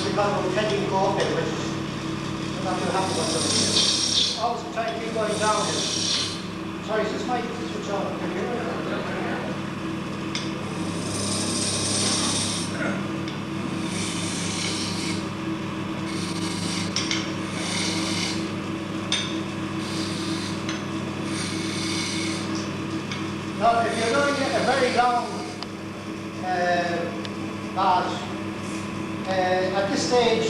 because we're tending to go up it, which is not too happy about something. Always try to keep going down here. Sorry, is this mic switch on? Can you hear it? Now, if you're doing a very long barge, at this stage,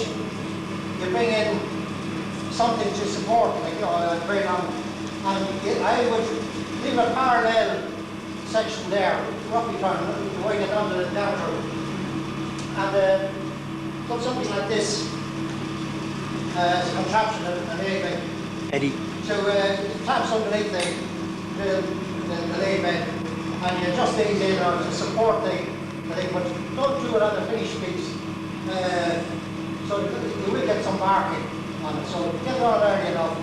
you bring in something to support, like a very long, and I would leave a parallel section there, roughly trying to wind it onto the downward, and put something like this as a contraption, enabling. Eddie. So clamps underneath the lay bed, and you adjust these in order to support the thing, but don't do it on the finished piece. So you will get some marking on it. So get it on early enough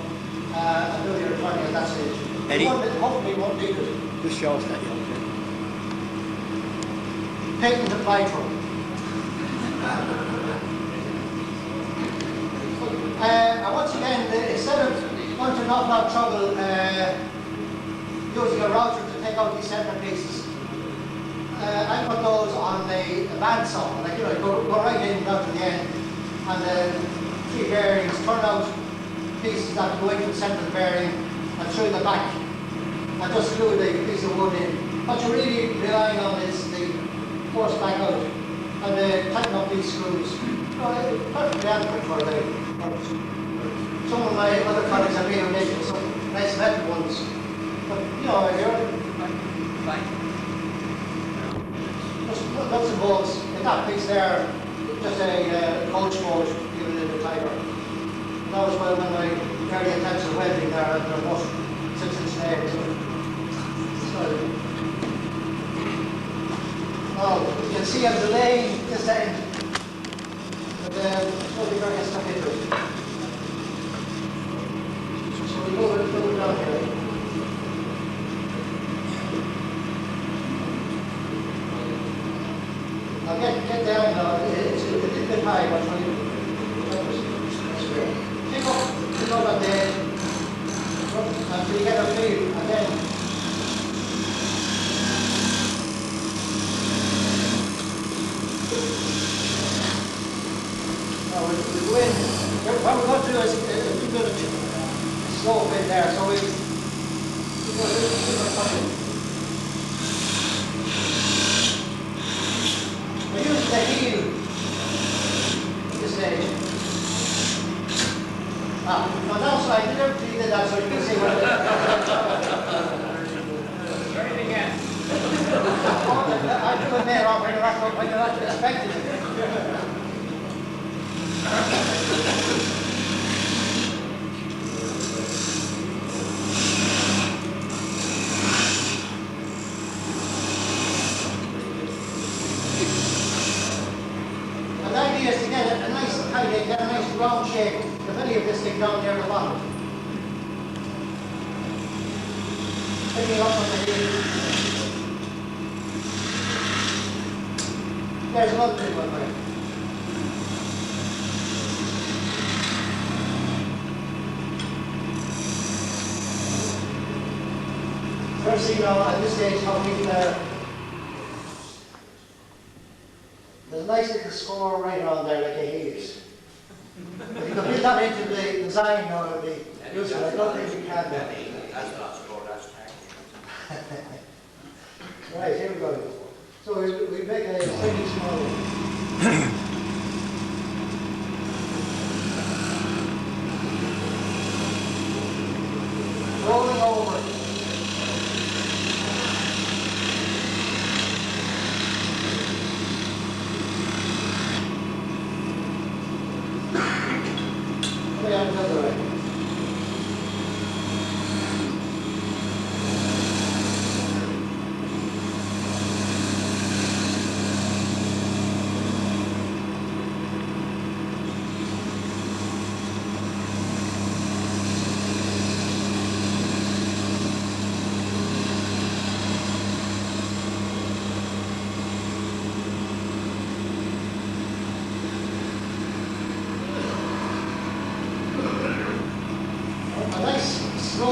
and do your turning at that stage. Eddie? Hopefully you won't need it. Just show us that, yeah. Patent applied for. And once again, instead of going to an awful lot of trouble using a router to take out these separate pieces, I put those on the bandsaw, like go right in down to the end, and the three bearings turn out pieces that go into the centre of the bearing and through the back, and just screw the piece of wood in. What you're really relying on is the force back out and tighten up these screws. Perfectly adequate for the purpose. Some of my other colleagues have been making some nice metal ones, but just nuts and bolts. In that piece there, just a coach bolt, even a little tighter. That was well when my early attempts at welding there, and they're about 6-inch nails. Now, you can see I'm delaying this end, but slowly going to get stuck into it. So we go down here. Now get down now, it's a little bit high, but when you pick up at the edge until you get a feel, and then now we go in. What we're going to do is a bit of slope in there, so we go a little bit. We use the heel at this stage. On that side, we don't need that, so you can see what it is. Try it again. I do admit, when you're not expecting it. And the idea is to get a nice round shape, the belly of this thing down there at the bottom. Picking up on the heel. There's another big one there. First thing at this stage, how we there's a nice little score right around there, like a haze. If you can build that into the design or the use, I don't think you can. That's not score, that's tank. Right, here we go. So we make a pretty small. Rolling over.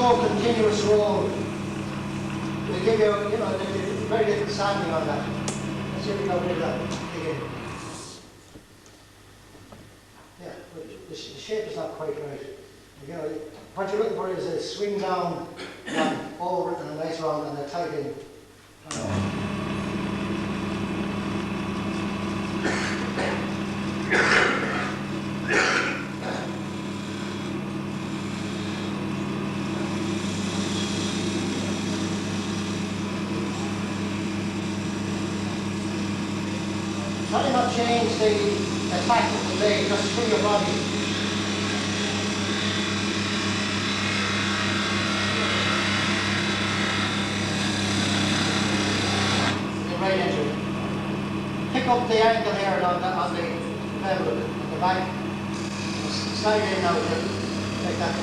no continuous road. They give you, you know, there's very little sanding on that. Let's see if we can rid of that again. Yeah, but the shape is not quite right. You know, what you're looking for is a swing down over and a nice round and a tight in. Try not change the attack of the blade, just through your body. The right engine. Pick up the angle here on the level at the back. Slide in now, like that.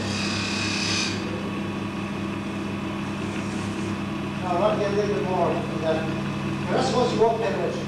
Now I want to get a little bit more of that. You're not supposed to go up there with it.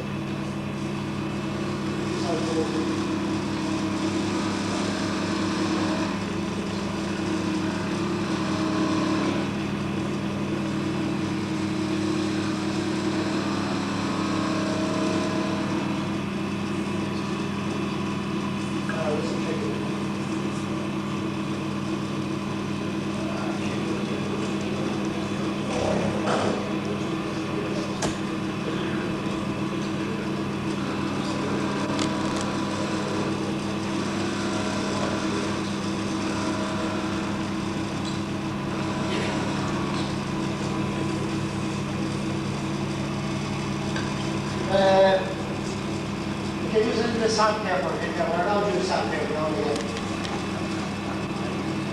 You can use a little bit of sandpaper in there. We're allowed to use sandpaper now and again.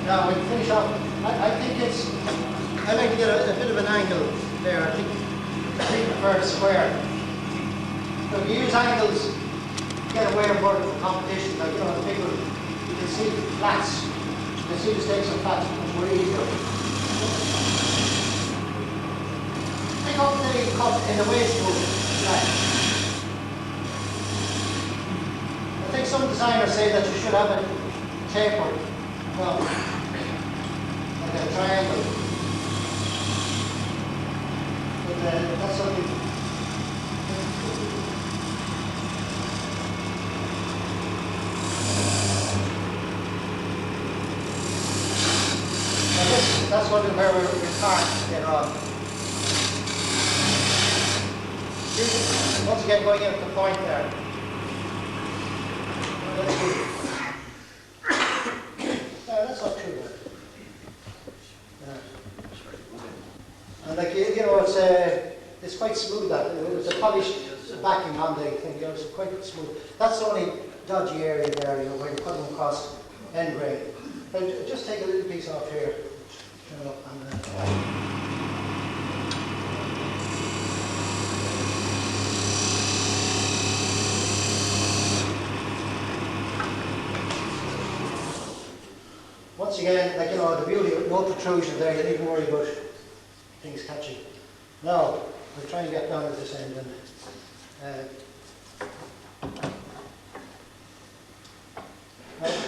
Now we finish up. I think it's. I like to get a bit of an angle there. I think I prefer the square. So if you use angles, you get away more of the competition. Like, you know, the people, you can see flats. You can see the stakes of flats much more easier. Pick up the cut in the waist move. I think some designers say that you should have it tapered, well, like a triangle. But that's something. Now that's what where we're starting later on. Once again, going in at the point there. That's good. That's not too bad. And like you know, it's quite smooth. That it's a polished backing on the thing. You know, it's quite smooth. That's the only dodgy area there. You know, where you put them across end grain. But just take a little piece off here. Turn it up and. Once again, like you know, the beauty of no protrusion there, you needn't worry about things catching. Now, we'll try and get down at this end.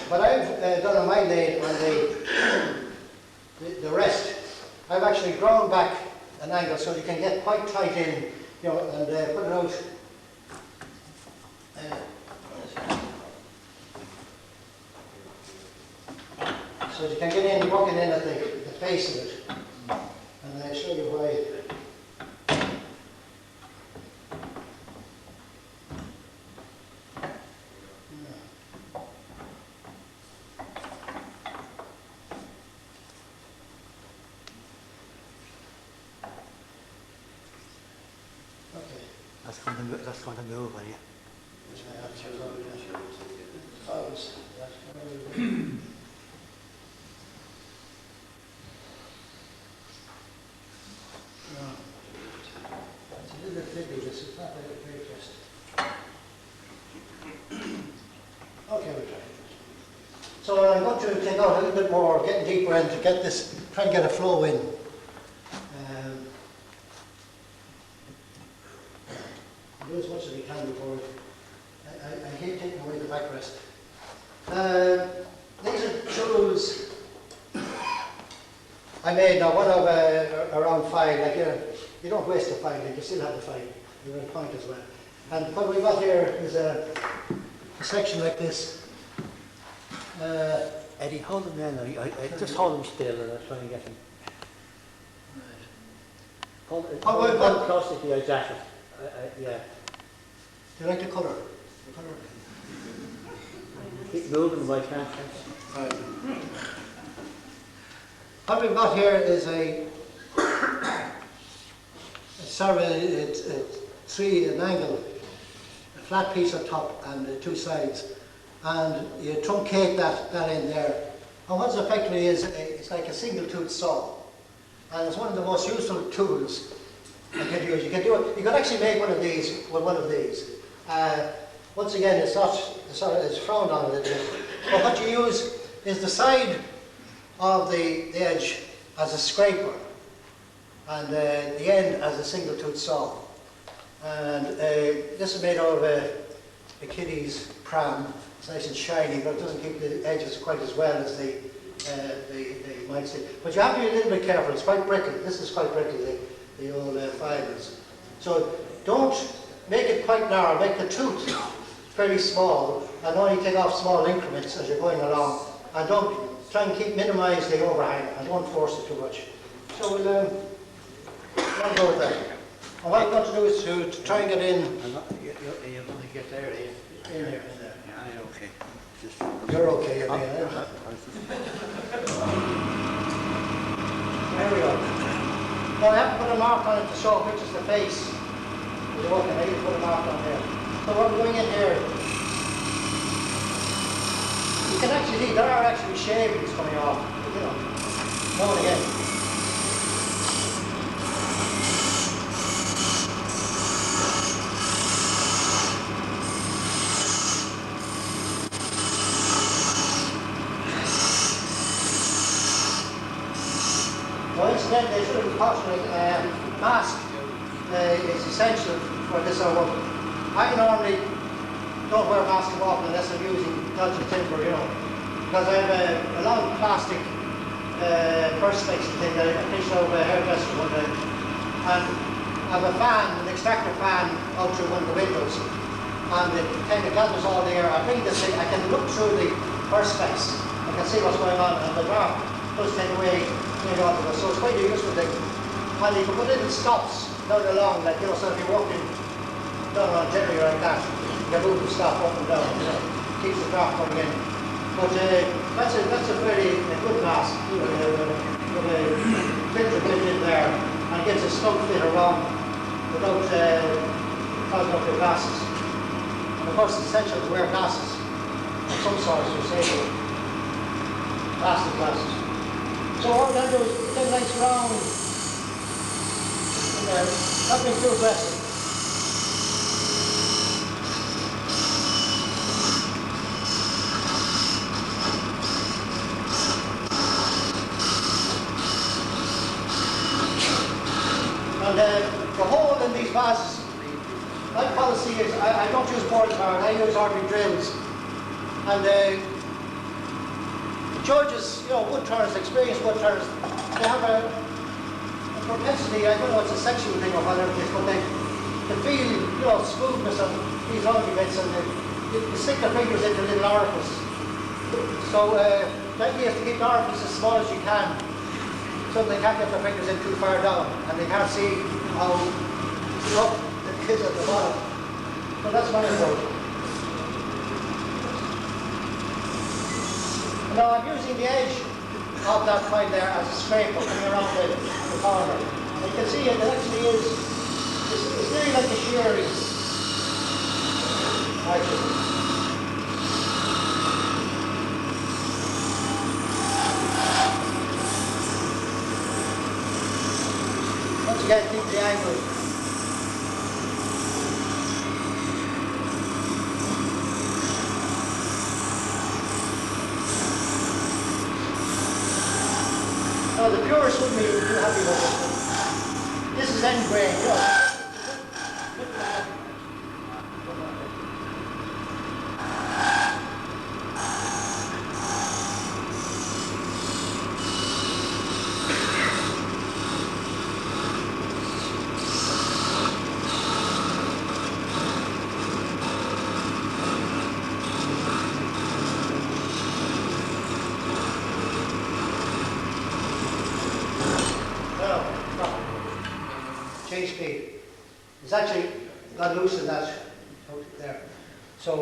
What I've done on my lathe on the rest, I've actually drawn back an angle so you can get quite tight in, you know, and put it out. So you can get in, walking in at the face of it, and I'll show you why. Okay. That's going to move, are you? So I'm going to take out a little bit more, getting deeper in to get this, try and get a flow in. Do as much as we can before I hate taking away the backrest. These are tools. I made now one of around 5, like you don't waste the 5, like you still have the 5, you're in point as well. And what we got here is a section like this. Eddie, hold him there now. Just hold him still and I'll try and get him. Hold him close to the jacket. Yeah. Do you like the colour? Keep moving if I can. What we've got here is a an angle, a flat piece on top and 2 sides, and you truncate that in there. And what it effectively is, it's like a single tooth saw, and it's one of the most useful tools you can use. You can do it. You can actually make one of these with one of these. Once again, it's frowned on a little bit. But what you use is the side of the edge as a scraper, and the end as a single tooth saw. And this is made out of a kiddie's pram. It's nice and shiny, but it doesn't keep the edges quite as well as the might say. But you have to be a little bit careful. It's quite brittle. This is quite brittle, the old fibres. So don't make it quite narrow. Make the tooth very small, and only take off small increments as you're going along. And don't try and minimise the overhang, and don't force it too much. So we'll go with that. And what I'm going to do is to try and get in. You're going to get there, Ian. In there. Yeah, okay. You're okay, I mean, There we go. Now I have to put a mark on it to show which is the face. You're working, I need to put a mark on there. So what we're going in here, you can actually see there are actually shavings coming off, you know, now and again. Well, incidentally, I should have cautioned mask is essential for this sort of work. I normally don't wear masks often unless I'm using dodgy timber, you know, because I have a long plastic perspex thing that I finished out of a hairdresser one day, and I have a fan, an extractor fan, out through one of the windows, and it kind of gathers all the air. I bring this thing, I can look through the perspex, I can see what's going on, and the draft does take away. So it's quite a useful thing. And you can put little stops down along, like, you know, so if you're walking down on a generator like that, you can move the stop up and down, you know, keeps the draft coming in. But that's a very good mask, you know, with a filter built in there, and it gets a snug fit around without clogging up your glasses. And of course it's essential to wear glasses of some sort to save plastic glasses. So what we're going to do is get a nice round in there, not being too aggressive. And the hole in these vases, my policy is I don't use board card, I use ordinary drills. And judges, you know, wood turners, experienced wood turners, they have a propensity, I don't know if it's a sexual thing or whatever it is, but they feel, you know, smoothness of these ugly bits, and they stick their fingers into a little orifice. So the idea is to keep the orifice as small as you can, so they can't get their fingers in too far down, and they can't see how rough the kids at the bottom. So that's my approach. Now I'm using the edge of that file there as a scraper coming around the corner. And you can see it actually is, it's nearly like a shearing. Once again, keep the angle. Now the purist wouldn't be too happy with this. This is end grain, you know. It's actually got loose in that out there. So,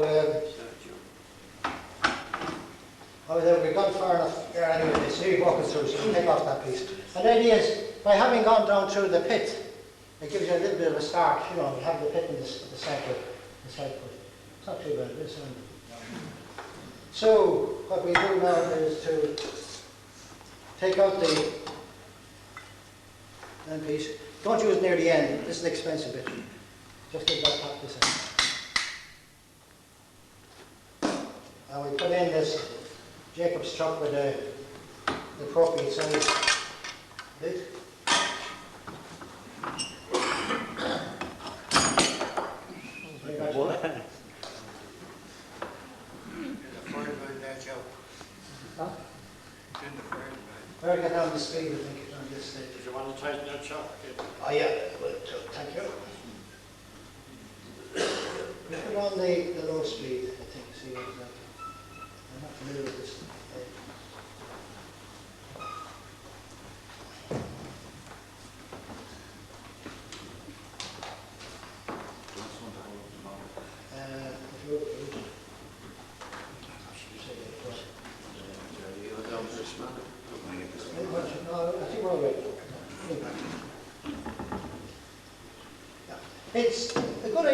we've gone far enough there anyway. So you're walking through, so you take off that piece. And the idea is, by having gone down through the pit, it gives you a little bit of a start. You know, you have the pit in the centre, the side put. It's not too bad. This one. So what we do now is to take out the end piece. Don't use it near the end. This is the expensive bit. Just get that top this end. And we put in this Jacob's truck with the appropriate size bit. Where get down the speed, I think, on this stage. Do you want to tighten that shop? Oh yeah, well, thank you. We put on the low speed, I think, see what that. I'm not familiar with this. No, I think we're all right. It's a good idea.